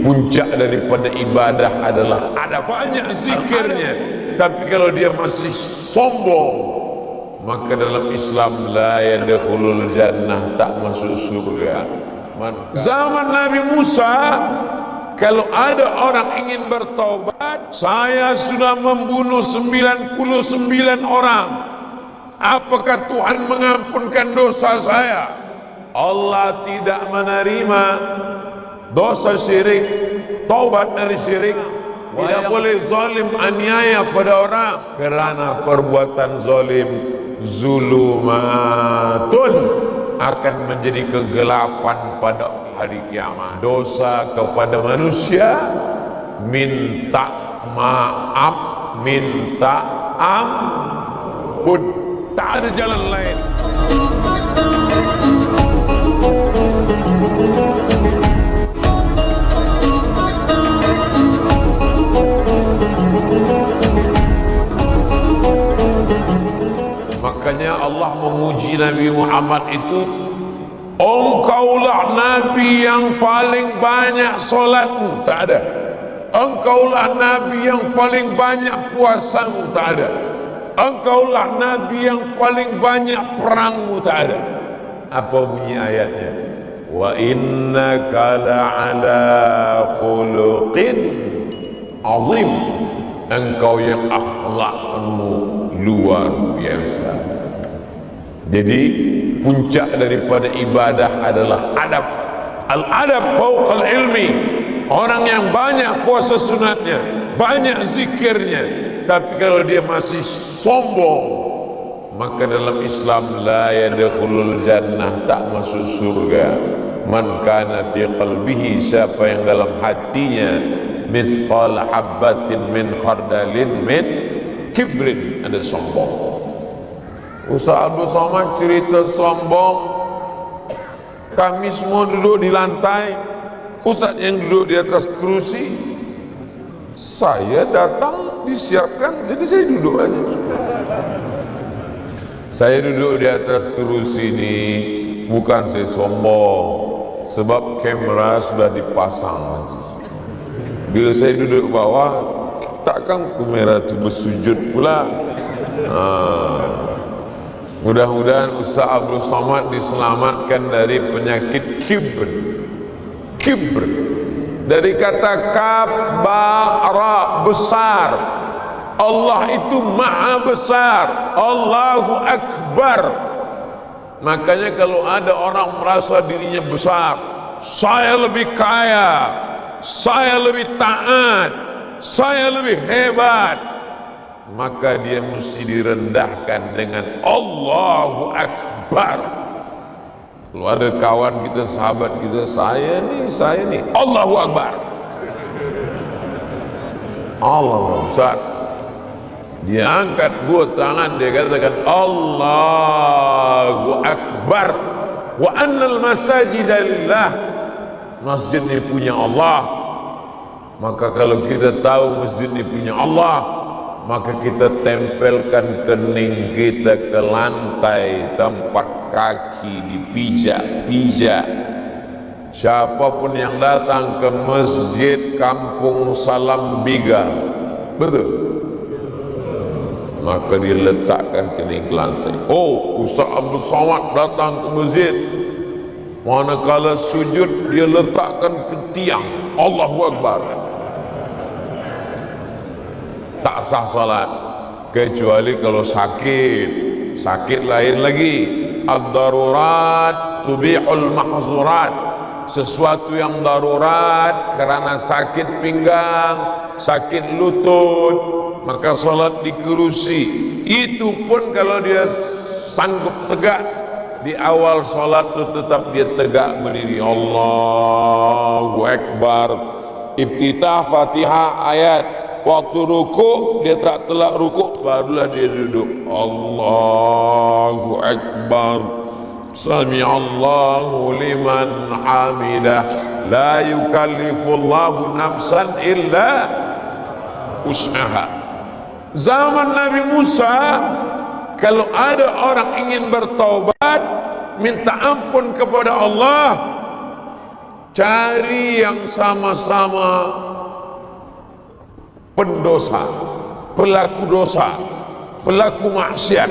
puncak daripada ibadah adalah ada banyak zikirnya, tapi kalau dia masih sombong, maka dalam Islam la yadkhulul jannah, tak masuk surga. Zaman Nabi Musa, kalau ada orang ingin bertaubat, saya sudah membunuh 99 orang, apakah Tuhan mengampunkan dosa saya? Allah tidak menerima dosa syirik, taubat dari syirik. Tidak boleh zalim, aniaya pada orang, kerana perbuatan zalim zulumatun, akan menjadi kegelapan pada hari kiamat. Dosa kepada manusia, minta maaf, minta ampun, tak ada jalan lain. Makanya Allah memuji Nabi Muhammad itu, engkaulah Nabi yang paling banyak solatmu, tak ada. Engkaulah Nabi yang paling banyak puasamu, tak ada. Engkaulah Nabi yang paling banyak perangmu, tak ada. Apa bunyi ayatnya? Wa innaka la'ala khuluqin azim, engkau yang akhlakmu luar biasa. Jadi puncak daripada ibadah adalah adab. Al-adab fauqal ilmi. Orang yang banyak puasa sunatnya, banyak zikirnya, tapi kalau dia masih sombong, maka dalam Islam la yadkhulul jannah, tak masuk surga. Man kana fi qalbihi, siapa yang dalam hatinya mithqal habbatin min khardalin min kibrin, ada sombong. Ustaz Abdul Somad cerita sombong, kami semua duduk di lantai, Ustaz yang duduk di atas kerusi, saya datang disiapkan, jadi saya duduk aja. Saya duduk di atas kerusi ini bukan saya sombong, sebab kamera sudah dipasang. Bila saya duduk bawah, takkan kamera itu bersujud pula. Mudah-mudahan Ustaz Abdul Somad diselamatkan dari penyakit kibr. Kibr dari kata kabara, besar. Allah itu maha besar, Allahu Akbar. Makanya kalau ada orang merasa dirinya besar, saya lebih kaya, saya lebih taat, saya lebih hebat, maka dia mesti direndahkan dengan Allahu Akbar. Kalau ada kawan kita, sahabat kita, saya ni Allahu Akbar, Allah besar. Dia angkat dua tangan, dia katakan Allahu Akbar. Wa annal masajida lillah, masjid ini punya Allah. Maka kalau kita tahu masjid ini punya Allah, maka kita tempelkan kening kita ke lantai tempat kaki dipijak-pijak. Siapapun yang datang ke masjid Kampung Salam Biga, betul, maka dia letakkan kening ke lantai. Oh, Ustaz Abdul Somad datang ke masjid, manakala sujud dia letakkan ke tiang, Allahu Akbar. Tak sah salat, kecuali kalau sakit. Sakit lain lagi. Ad-darurat tubihul mahzurat. Sesuatu yang darurat, kerana sakit pinggang, sakit lutut, maka salat di kerusi. Itu pun kalau dia sanggup tegak, di awal salat itu tetap dia tegak berdiri, Allahu Akbar. Iftitah Fatihah ayat, waktu rukuk dia tak telak rukuk, barulah dia duduk, Allahu Akbar. Sami'allahu liman hamidah. La yukallifullahu nafsan illa usaha. Zaman Nabi Musa, kalau ada orang ingin bertaubat, minta ampun kepada Allah, cari yang sama-sama pendosa, pelaku dosa, pelaku maksiat.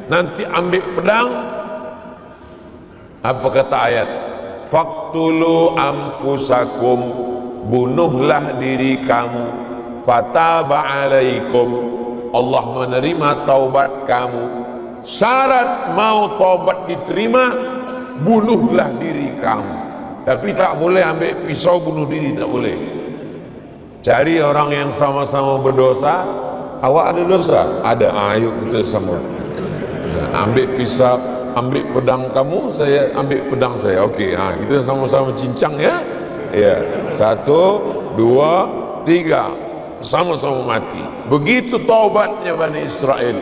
Nanti ambil pedang. Apa kata ayat? Faqtulu anfusakum, bunuhlah diri kamu. Fataba alaikum, Allah menerima taubat kamu. Syarat mau taubat diterima, bunuhlah diri kamu. Tapi tak boleh ambil pisau bunuh diri, tak boleh. Cari orang yang sama-sama berdosa. Awak ada dosa? Ada. Ayo kita sama. Ambil pisau, ambil pedang kamu, saya ambil pedang saya. Okey, kita sama-sama cincang ya. Ya, 1, 2, 3, sama-sama mati. Begitu taubatnya Bani Israel.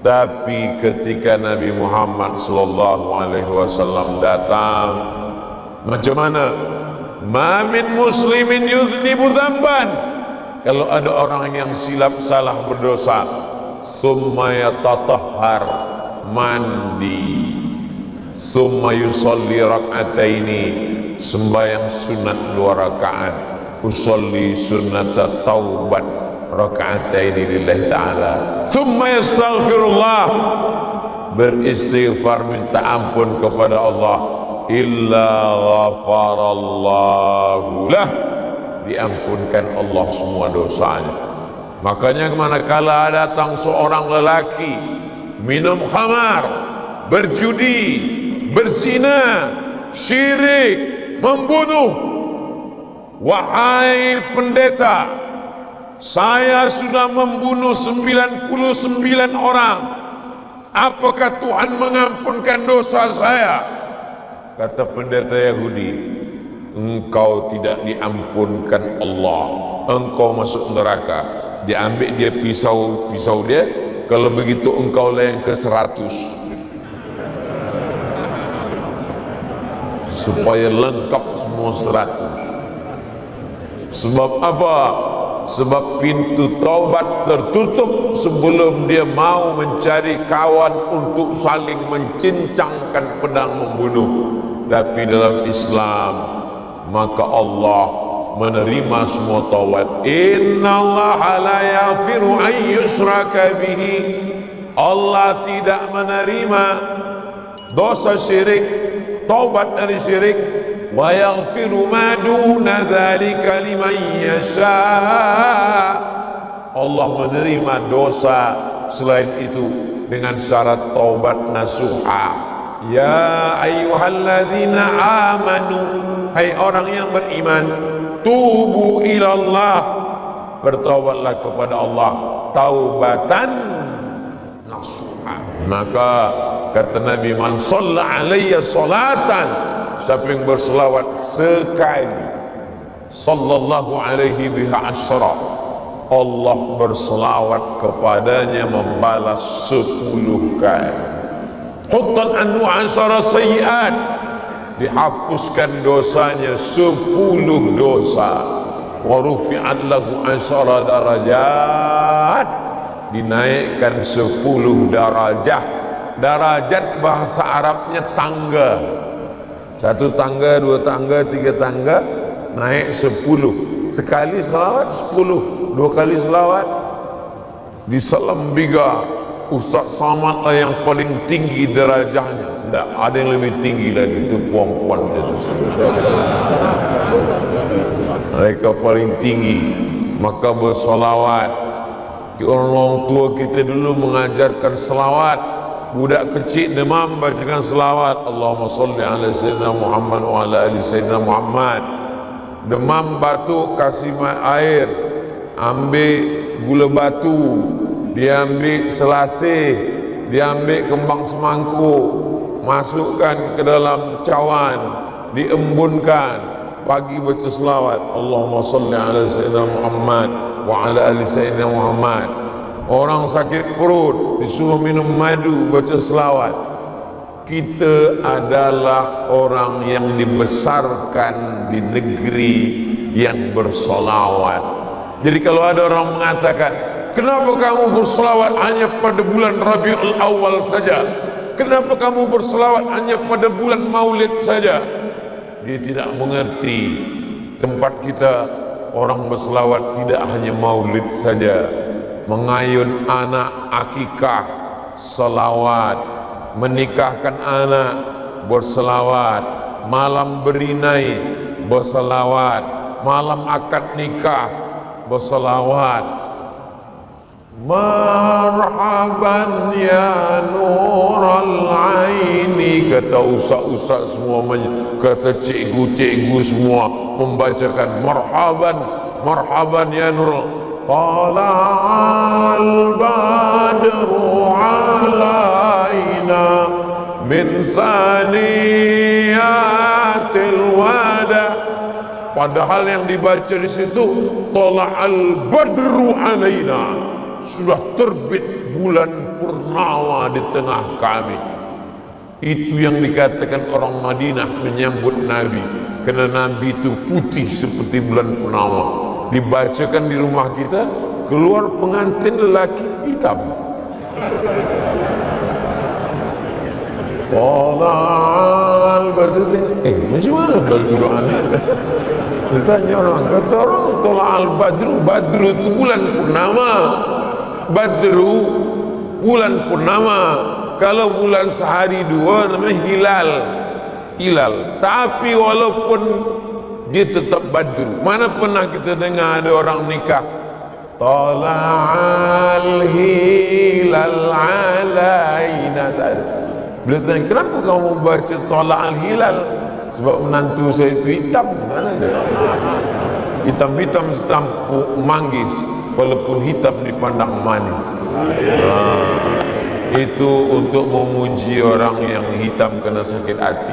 Tapi ketika Nabi Muhammad SAW datang, macam mana? Ma min muslimin yuznibu dzamban. Kalau ada orang yang silap salah berdosa, summa yatatahhar, mandi, summa yusalli rak'ataini, sembahyang sunat 2 rakaat, usolli sunnata taubat rak'ataini lillahi ta'ala, summa yastaghfirullah, beristighfar minta ampun kepada Allah, illa ghafarallahu lah, diampunkan Allah semua dosanya. Makanya manakala datang seorang lelaki minum khamar, berjudi, berzina, syirik, membunuh, wahai pendeta, saya sudah membunuh 99 orang, apakah Tuhan mengampunkan dosa saya? Kata pendeta Yahudi, engkau tidak diampunkan Allah, engkau masuk neraka. Diambil dia pisau dia, kalau begitu engkau lah yang ke-100, supaya lengkap semua 100. Sebab apa? Sebab pintu taubat tertutup sebelum dia mau mencari kawan untuk saling mencincangkan pedang membunuh. Tapi dalam Islam, maka Allah menerima semua taubat. Innallaha la yaghfiru an yushraka bihi, Allah tidak menerima dosa syirik, taubat dari syirik. Wa yaghfiru ma duna dzalika liman yasha, Allah menerima dosa selain itu dengan syarat taubat nasuha. Ya ayyuhalladzina amanu, hai orang yang beriman, tubu ilallah, bertaubatlah kepada Allah taubatan nasuha. Maka kata Nabi, man shalla alayya salatan, siapa yang berselawat sekali, sallallahu alaihi biha asyra, Allah berselawat kepadanya membalas 10 kali. Huttan anhu asyara sayyiat, dihapuskan dosanya 10 dosa. Wa rufi'at lahu asyara darajat, dinaikkan 10 darajah. Darajat bahasa Arabnya tangga. 1 tangga, 2 tangga, 3 tangga, naik 10. Sekali selawat 10, 2 kali selawat. Di Salambiga Ustaz Samad lah yang paling tinggi derajahnya. Tak ada yang lebih tinggi lagi, itu puan-puan itu. Mereka paling tinggi. Maka bersolawat. Orang tua kita dulu mengajarkan selawat. Budak kecil demam bacakan selawat. Allahumma salli ala sayyidina Muhammad wa ala ali sayyidina Muhammad. Demam batuk, kasih air, ambil gula batu, diambil selasih, diambil kembang semangkuk, masukkan ke dalam cawan, diembunkan, pagi baca selawat. Allahumma salli ala sayyidina Muhammad wa ala ali sayyidina Muhammad. Orang sakit perut disuruh minum madu, baca selawat. Kita adalah orang yang dibesarkan di negeri yang bersolawat. Jadi kalau ada orang mengatakan, kenapa kamu berselawat hanya pada bulan Rabiul Awal saja? Kenapa kamu berselawat hanya pada bulan Maulid saja? dia tidak mengerti tempat kita orang berselawat tidak hanya maulid saja, mengayun anak akikah selawat, menikahkan anak berselawat, malam berinai berselawat, malam akad nikah berselawat. Marhaban ya nural aini, kata ustaz-ustaz semua, kata cikgu-cikgu semua membacakan marhaban, marhaban ya nurul. Tala'al badru alaina min saniyatil wada. Padahal yang dibaca di situ tala'al badru alaina, sudah terbit bulan purnama di tengah kami. Itu yang dikatakan orang Madinah menyambut Nabi, karena Nabi itu putih seperti bulan purnama. Dibacakan di rumah kita, keluar pengantin lelaki hitam. Tolal badru, macam mana badru alaina? Ditanya orang, kata orang tolal badru, badru itu bulan purnama. Badru bulan purnama. Kalau bulan sehari dua namanya hilal, hilal. Tapi walaupun dia tetap badru. Mana pernah kita dengar ada orang nikah tala'al hilal alaina? Bila tanya, kenapa kamu baca tala'al hilal? Sebab menantu saya itu hitam. Mana dia? Hitam-hitam setampuk manggis, walaupun hitam dipandang manis. Itu untuk memuji orang yang hitam kena sakit hati.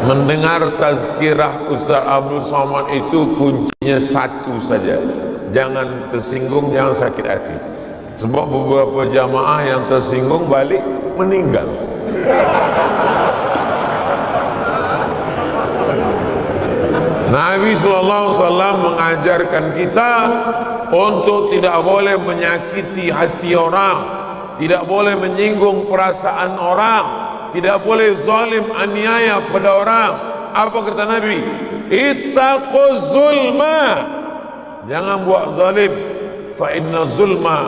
Mendengar tazkirah Ustaz Abdul Somad itu kuncinya satu saja, jangan tersinggung, jangan sakit hati. Sebab beberapa jamaah yang tersinggung balik meninggal. Nabi SAW mengajarkan kita untuk tidak boleh menyakiti hati orang, tidak boleh menyinggung perasaan orang, tidak boleh zalim aniaya pada orang. Apa kata Nabi? Ittaquz zulma, jangan buat zalim. Fa inna zulma,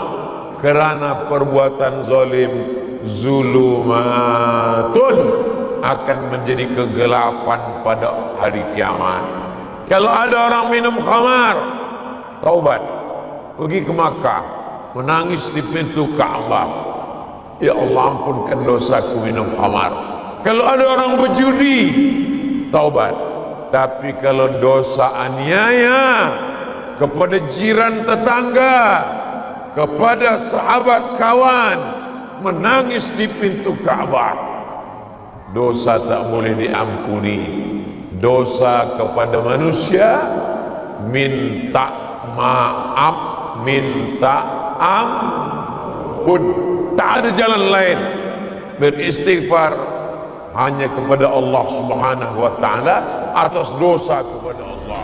kerana perbuatan zalim, zulumatun, akan menjadi kegelapan pada hari kiamat. Kalau ada orang minum khamar, taubat, pergi ke Makkah, menangis di pintu Ka'bah, ya Allah ampunkan dosaku minum khamar. Kalau ada orang berjudi, taubat. Tapi kalau dosa aniaya kepada jiran tetangga, kepada sahabat kawan, menangis di pintu Ka'bah, dosa tak boleh diampuni. Dosa kepada manusia, minta maaf, minta ampun, tak ada jalan lain. Beristighfar hanya kepada Allah Subhanahu wa ta'ala atas dosa kepada Allah.